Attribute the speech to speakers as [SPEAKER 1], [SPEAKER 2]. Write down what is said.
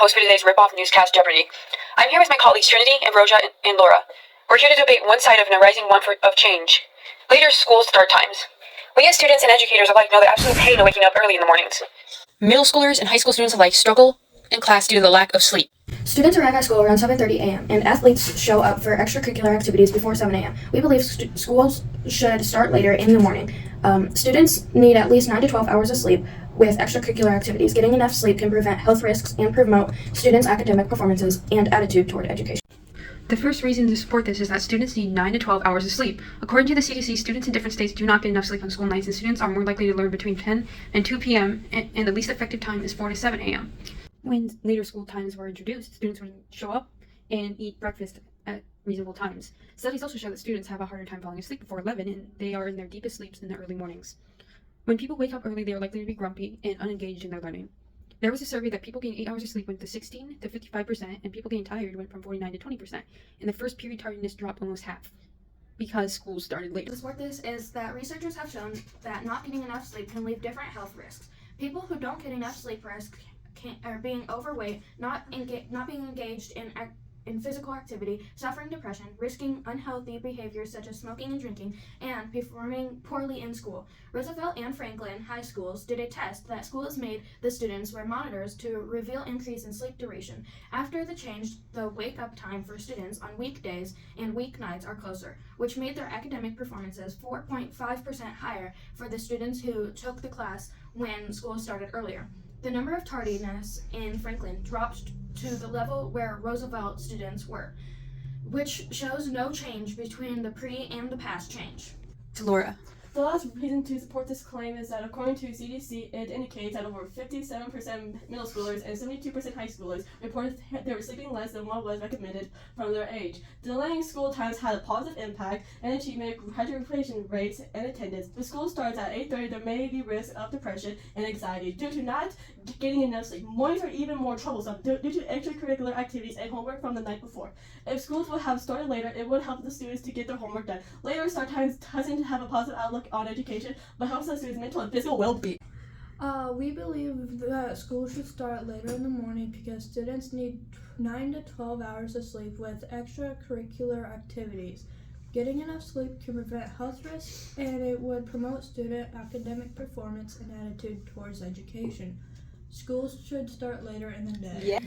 [SPEAKER 1] host for today's Rip-Off Newscast Jeopardy! I'm here with my colleagues Trinity, Ambrosia, and Laura. We're here to debate one side of an arising want of change. Later school start times. We as students and educators alike know the absolute pain of waking up early in the mornings. Middle schoolers and high school students alike struggle in class due to the lack of sleep.
[SPEAKER 2] Students arrive at school around 7:30 a.m., and athletes show up for extracurricular activities before 7 a.m. We believe schools should start later in the morning. Students need at least 9 to 12 hours of sleep with extracurricular activities. Getting enough sleep can prevent health risks and promote students' academic performances and attitude toward education.
[SPEAKER 1] The first reason to support this is that students need 9 to 12 hours of sleep. According to the CDC, students in different states do not get enough sleep on school nights, and students are more likely to learn between 10 and 2 p.m., and the least effective time is 4 to 7 a.m. When later school times were introduced, students would show up and eat breakfast at reasonable times. Studies also show that students have a harder time falling asleep before 11, and they are in their deepest sleeps in the early mornings. When people wake up early, they are likely to be grumpy and unengaged in their learning. There was a survey that people getting 8 hours of sleep went to 16 to 55%, and people getting tired went from 49 to 20%. And the first period tardiness dropped almost half because school started later.
[SPEAKER 2] To support this is that researchers have shown that not getting enough sleep can leave different health risks. People who don't get enough sleep are being overweight, not being engaged in physical activity, suffering depression, risking unhealthy behaviors such as smoking and drinking, and performing poorly in school. Roosevelt and Franklin high schools did a test that schools made the students wear monitors to reveal increase in sleep duration. After the change, the wake-up time for students on weekdays and weeknights are closer, which made their academic performances 4.5% higher for the students who took the class when school started earlier. The number of tardiness in Franklin dropped to the level where Roosevelt students were, which shows no change between the pre and the past change.
[SPEAKER 1] To Laura.
[SPEAKER 3] The last reason to support this claim is that according to CDC, it indicates that over 57% middle schoolers and 72% high schoolers reported they were sleeping less than what was recommended from their age. Delaying school times had a positive impact and achievement, graduation rates, and attendance. If school starts at 8:30, there may be risk of depression and anxiety due to not getting enough sleep. Mornings are even more troublesome due to extracurricular activities and homework from the night before. If schools would have started later, it would help the students to get their homework done. Later start times doesn't have a positive outlook on education, but helps the students' mental and physical well-being.
[SPEAKER 4] We believe that school should start later in the morning because students need 9 to 12 hours of sleep with extracurricular activities. Getting enough sleep can prevent health risks, and it would promote student academic performance and attitude towards education. Schools should start later in the day.
[SPEAKER 1] Yeah.